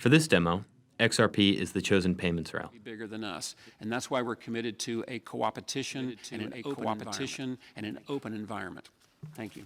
For this demo, XRP is the chosen payments rail. Bigger than us, and that's why we're committed to a co-opetition and an open environment. Thank you.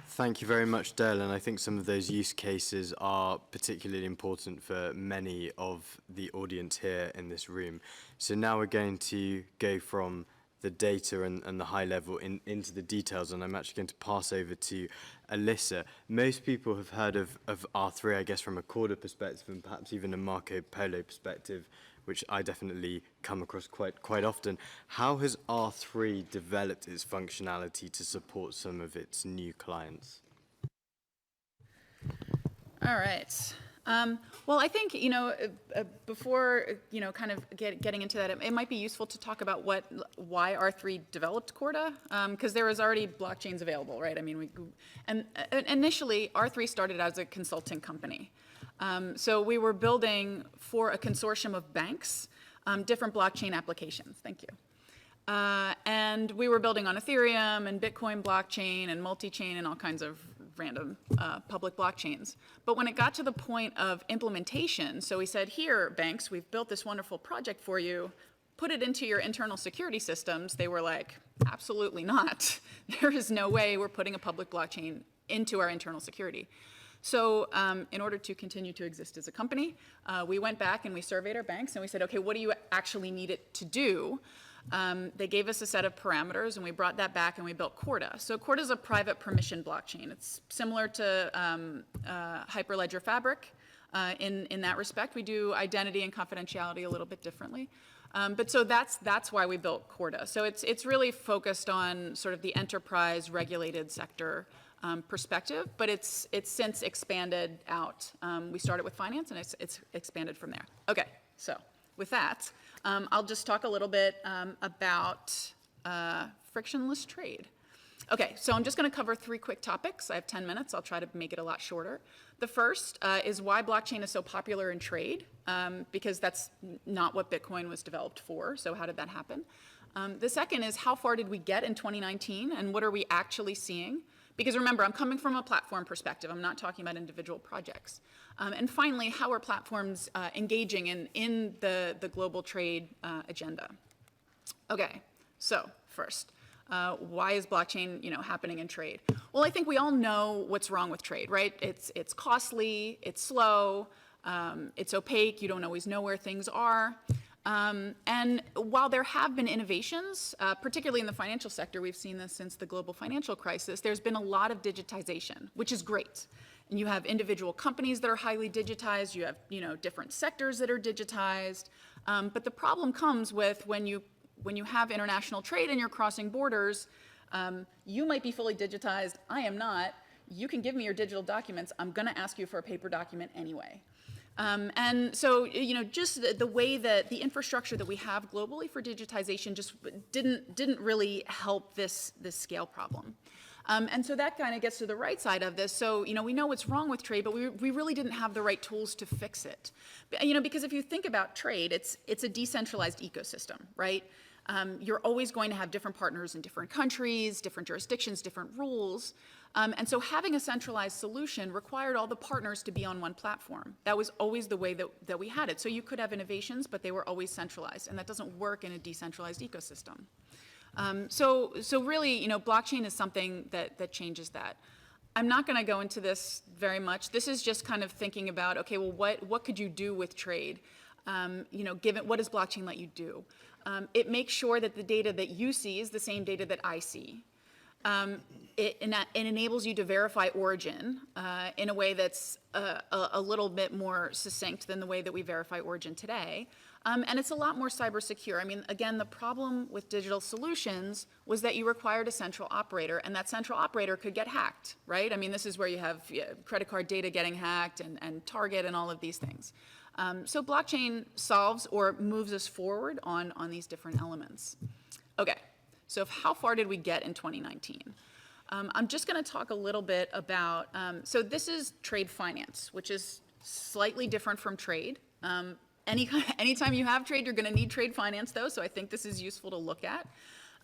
Thank you very much, Dale, and I think some of those use cases are particularly important for many of the audience here in this room. So now we're going to go from the data and the high level into the details, and I'm actually going to pass over to Alyssa. Most people have heard of R3, I guess, from a Corda perspective and perhaps even a Marco Polo perspective, which I definitely come across quite often. How has R3 developed its functionality to support some of its new clients? All right. Well, I think, before, kind of getting into that, it might be useful to talk about why R3 developed Corda, because there was already blockchains available, right? I mean, initially, R3 started as a consulting company. So we were building for a consortium of banks, different blockchain applications. Thank you. And we were building on Ethereum and Bitcoin blockchain and multi-chain and all kinds of random public blockchains. But when it got to the point of implementation, so we said, here, banks, we've built this wonderful project for you, put it into your internal security systems. They were like, absolutely not. There is no way we're putting a public blockchain into our internal security. So in order to continue to exist as a company, we went back and we surveyed our banks and we said, okay, what do you actually need it to do? They gave us a set of parameters, and we brought that back and we built Corda. So Corda is a private permission blockchain. It's similar to Hyperledger Fabric in that respect. We do identity and confidentiality a little bit differently. But so that's why we built Corda. So it's really focused on sort of the enterprise regulated sector perspective, but it's since expanded out. We started with finance, and it's expanded from there. Okay, so with that, I'll just talk a little bit about frictionless trade. Okay, so I'm just going to cover 3 quick topics. I have 10 minutes. I'll try to make it a lot shorter. The first is why blockchain is so popular in trade, because that's not what Bitcoin was developed for. So how did that happen? The second is how far did we get in 2019, and what are we actually seeing? Because remember, I'm coming from a platform perspective. I'm not talking about individual projects. And finally, how are platforms engaging in the global trade agenda? Okay, so first, why is blockchain happening in trade? Well, I think we all know what's wrong with trade, right? It's costly, it's slow, it's opaque, you don't always know where things are. And while there have been innovations, particularly in the financial sector, we've seen this since the global financial crisis, there's been a lot of digitization, which is great. And you have individual companies that are highly digitized, you have different sectors that are digitized. But the problem comes with when you have international trade and you're crossing borders, you might be fully digitized, I am not. You can give me your digital documents, I'm gonna ask you for a paper document anyway. And so, just the way that the infrastructure that we have globally for digitization just didn't really help this scale problem. And so that kind of gets to the right side of this. So, we know what's wrong with trade, but we really didn't have the right tools to fix it. Because if you think about trade, it's a decentralized ecosystem, right? You're always going to have different partners in different countries, different jurisdictions, different rules. And so having a centralized solution required all the partners to be on one platform. That was always the way that we had it. So you could have innovations, but they were always centralized, and that doesn't work in a decentralized ecosystem. So really, blockchain is something that changes that. I'm not going to go into this very much. This is just kind of thinking about, okay, well, what could you do with trade? Given what does blockchain let you do? It makes sure that the data that you see is the same data that I see. It enables you to verify origin in a way that's a little bit more succinct than the way that we verify origin today. And it's a lot more cyber secure. I mean, again, the problem with digital solutions was that you required a central operator, and that central operator could get hacked, right? I mean, this is where you have credit card data getting hacked and Target and all of these things. So blockchain solves or moves us forward on these different elements. Okay, so how far did we get in 2019? I'm just going to talk a little bit about, so this is trade finance, which is slightly different from trade. Anytime you have trade, you're going to need trade finance, though, so I think this is useful to look at.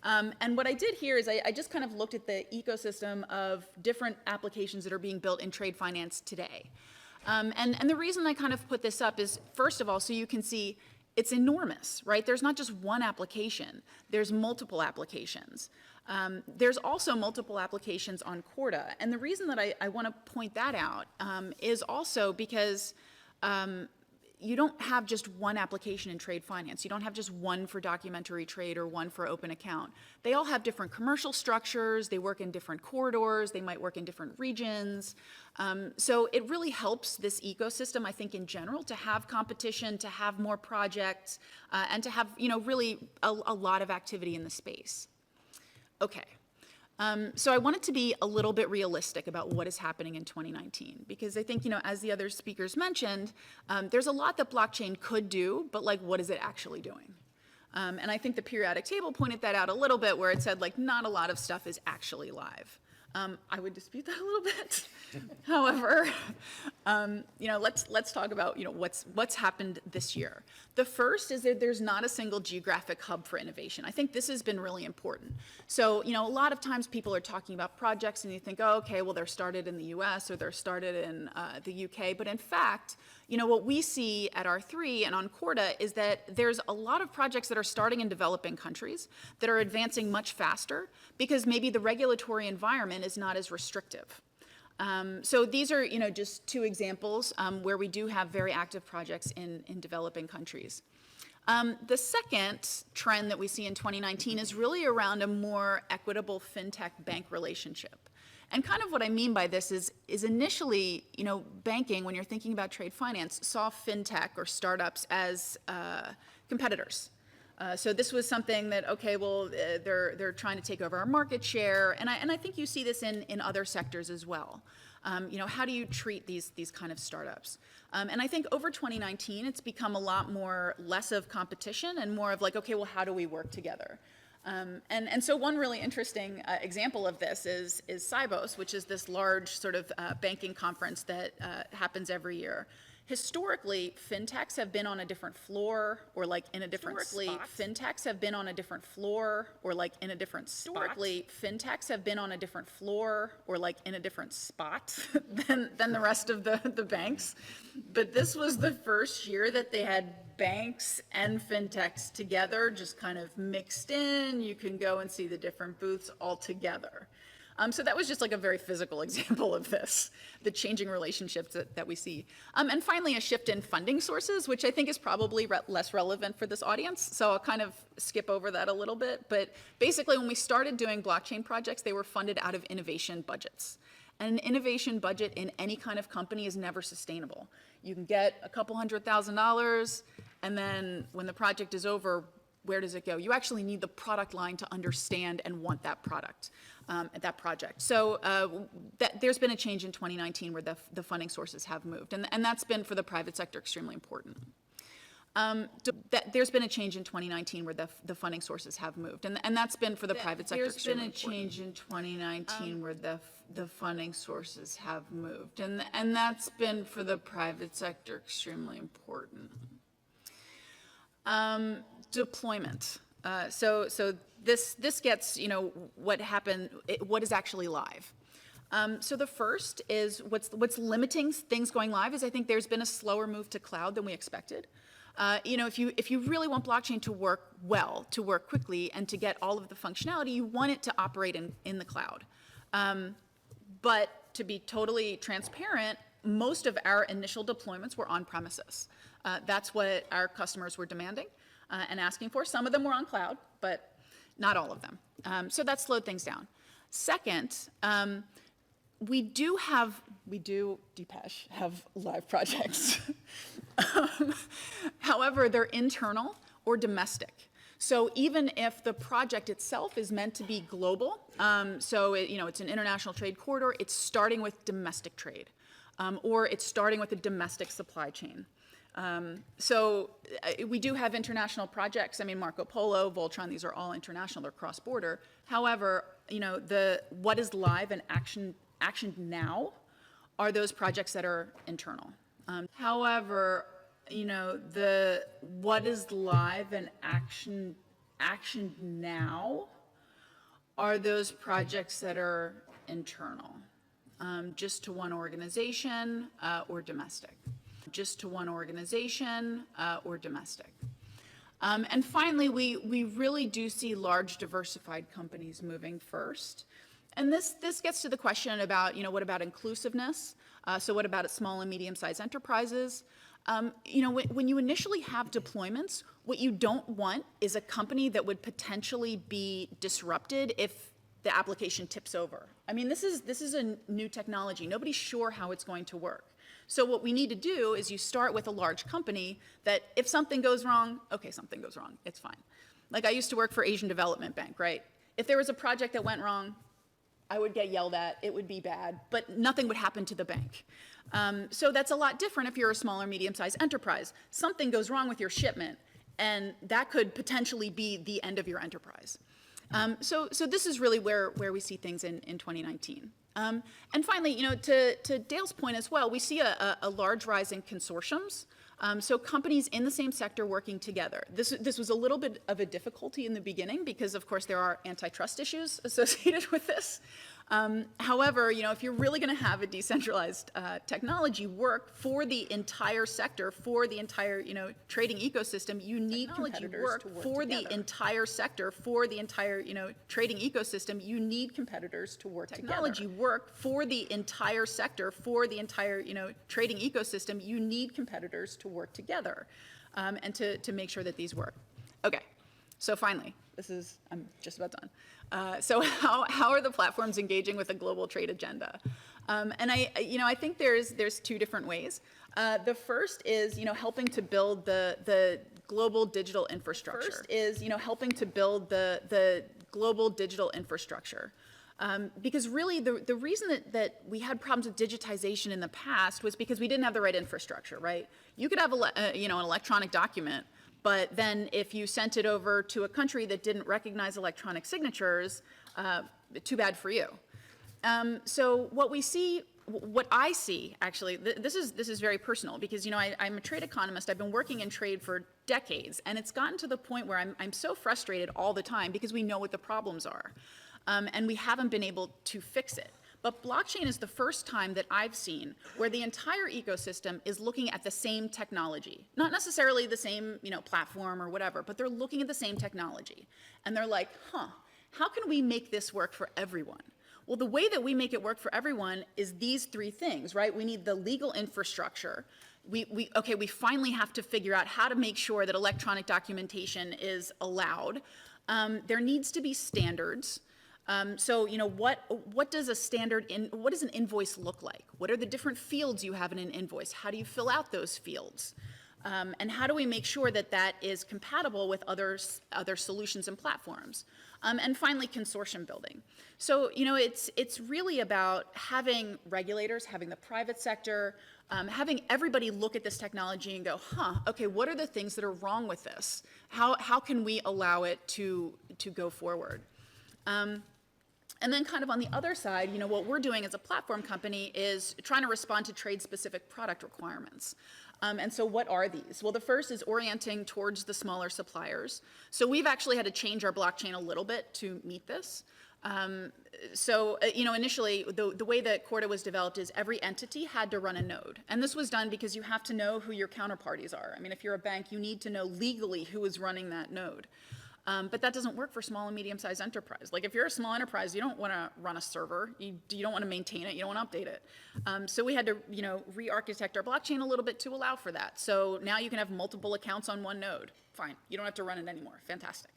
And what I did here is I just kind of looked at the ecosystem of different applications that are being built in trade finance today. And the reason I kind of put this up is, first of all, so you can see it's enormous, right? There's not just one application. There's multiple applications. There's also multiple applications on Corda. And the reason that I want to point that out is also because you don't have just one application in trade finance. You don't have just one for documentary trade or one for open account. They all have different commercial structures. They work in different corridors. They might work in different regions. So it really helps this ecosystem, I think, in general, to have competition, to have more projects, and to have, really a lot of activity in the space. Okay. So I wanted to be a little bit realistic about what is happening in 2019, because I think, as the other speakers mentioned, there's a lot that blockchain could do, but what is it actually doing? And I think the periodic table pointed that out a little bit, where it said not a lot of stuff is actually live. I would dispute that a little bit. However, let's talk about what's happened this year. The first is that there's not a single geographic hub for innovation. I think this has been really important. So a lot of times people are talking about projects and you think, oh, okay, well they're started in the U.S. or they're started in the U.K. But in fact, what we see at R3 and on Corda is that there's a lot of projects that are starting in developing countries that are advancing much faster because maybe the regulatory environment is not as restrictive. So these are, just two examples where we do have very active projects in developing countries. The second trend that we see in 2019 is really around a more equitable fintech bank relationship. And kind of what I mean by this is initially, banking, when you're thinking about trade finance, saw fintech or startups as competitors. So this was something that, okay, well, they're trying to take over our market share, and I think you see this in other sectors as well. How do you treat these kind of startups? And I think over 2019, it's become a lot more less of competition and more of okay, well, how do we work together? And so one really interesting example of this is Sibos, which is this large sort of banking conference that happens every year. Historically, fintechs have been on a different floor or in a different spot. Fintechs have been on a different floor or in a different spot. Historically, fintechs have been on a different floor or in a different spot than the rest of the banks. But this was the first year that they had banks and fintechs together, just kind of mixed in. You can go and see the different booths all together. So that was just a very physical example of this, the changing relationships that we see. And finally, a shift in funding sources, which I think is probably less relevant for this audience. So I'll kind of skip over that a little bit. But basically, when we started doing blockchain projects, they were funded out of innovation budgets. And an innovation budget in any kind of company is never sustainable. You can get a couple $100,000, and then when the project is over, where does it go? You actually need the product line to understand and want that product, that project. So there's been a change in 2019 where the funding sources have moved, and that's been for the private sector extremely important. There's been a change in 2019 where the funding sources have moved, and that's been for the private sector extremely important. There's been a change in 2019 where the funding sources have moved, and that's been for the private sector extremely important. Deployment. So this gets what happened, what is actually live. So the first is what's limiting things going live is I think there's been a slower move to cloud than we expected. If you really want blockchain to work well, to work quickly, and to get all of the functionality, you want it to operate in the cloud. But to be totally transparent, most of our initial deployments were on premises. That's what our customers were demanding and asking for. Some of them were on cloud, but not all of them. So that slowed things down. Second, we do, Deepesh, have live projects. However, they're internal or domestic. So even if the project itself is meant to be global, so it's an international trade corridor, it's starting with domestic trade, or it's starting with a domestic supply chain. So we do have international projects. I mean, Marco Polo, Voltron, these are all international, they're cross-border. However, what is live and action now are those projects that are internal. However, what is live and action now are those projects that are internal, just to one organization or domestic, just to one organization or domestic. And finally, we really do see large diversified companies moving first. And this gets to the question about, what about inclusiveness? So what about small and medium-sized enterprises? When you initially have deployments, what you don't want is a company that would potentially be disrupted if the application tips over. I mean, this is a new technology. Nobody's sure how it's going to work. So what we need to do is you start with a large company that if something goes wrong, okay, something goes wrong, it's fine. Like I used to work for Asian Development Bank, right? If there was a project that went wrong, I would get yelled at, it would be bad, but nothing would happen to the bank. So that's a lot different if you're a small or medium-sized enterprise. Something goes wrong with your shipment, and that could potentially be the end of your enterprise. So this is really where we see things in 2019. And finally, to Dale's point as well, we see a large rise in consortiums. So companies in the same sector working together. This was a little bit of a difficulty in the beginning because, of course, there are antitrust issues associated with this. However, if you're really going to have a decentralized technology work for the entire sector, for the entire trading ecosystem, you need competitors to work for the entire sector, for the entire trading ecosystem, you need competitors to work together. Technology work for the entire sector, for the entire trading ecosystem, you need competitors to work together, and to make sure that these work. Okay, so finally, I'm just about done. So how are the platforms engaging with the global trade agenda? And I think there's two different ways. The first is helping to build the global digital infrastructure. Because really the reason that we had problems with digitization in the past was because we didn't have the right infrastructure, right? You could have an electronic document, but then if you sent it over to a country that didn't recognize electronic signatures, too bad for you. So what I see, actually, this is very personal because, I'm a trade economist. I've been working in trade for decades, and it's gotten to the point where I'm so frustrated all the time because we know what the problems are, and we haven't been able to fix it. But blockchain is the first time that I've seen where the entire ecosystem is looking at the same technology. Not necessarily the same, platform or whatever, but they're looking at the same technology. And they're like, how can we make this work for everyone? Well, the way that we make it work for everyone is these three things, right? We need the legal infrastructure. We finally have to figure out how to make sure that electronic documentation is allowed. There needs to be standards. So, what does what does an invoice look like? What are the different fields you have in an invoice? How do you fill out those fields? And how do we make sure that that is compatible with other solutions and platforms? And finally, consortium building. So, it's really about having regulators, having the private sector, having everybody look at this technology and go, okay, what are the things that are wrong with this? How can we allow it to go forward? And then kind of on the other side, what we're doing as a platform company is trying to respond to trade-specific product requirements. And so what are these? Well, the first is orienting towards the smaller suppliers. So we've actually had to change our blockchain a little bit to meet this. Initially, the way that Corda was developed is every entity had to run a node. And this was done because you have to know who your counterparties are. I mean, if you're a bank, you need to know legally who is running that node. But that doesn't work for small and medium-sized enterprise. Like if you're a small enterprise, you don't want to run a server. You don't want to maintain it. You don't want to update it. So we had to, re-architect our blockchain a little bit to allow for that. So now you can have multiple accounts on one node. Fine. You don't have to run it anymore. Fantastic.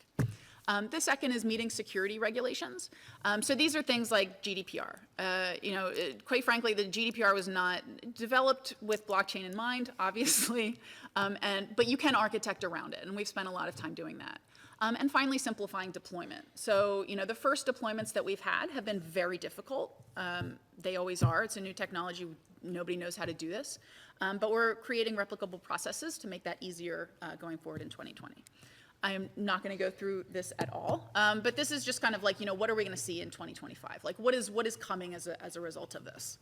The second is meeting security regulations. So these are things like GDPR. Quite frankly, the GDPR was not developed with blockchain in mind, obviously, but you can architect around it, and we've spent a lot of time doing that. And finally, simplifying deployment. So, the first deployments that we've had have been very difficult. They always are. It's a new technology. Nobody knows how to do this. But we're creating replicable processes to make that easier going forward in 2020. I am not going to go through this at all, but this is just kind of like, what are we going to see in 2025? Like, what is coming as a result of this?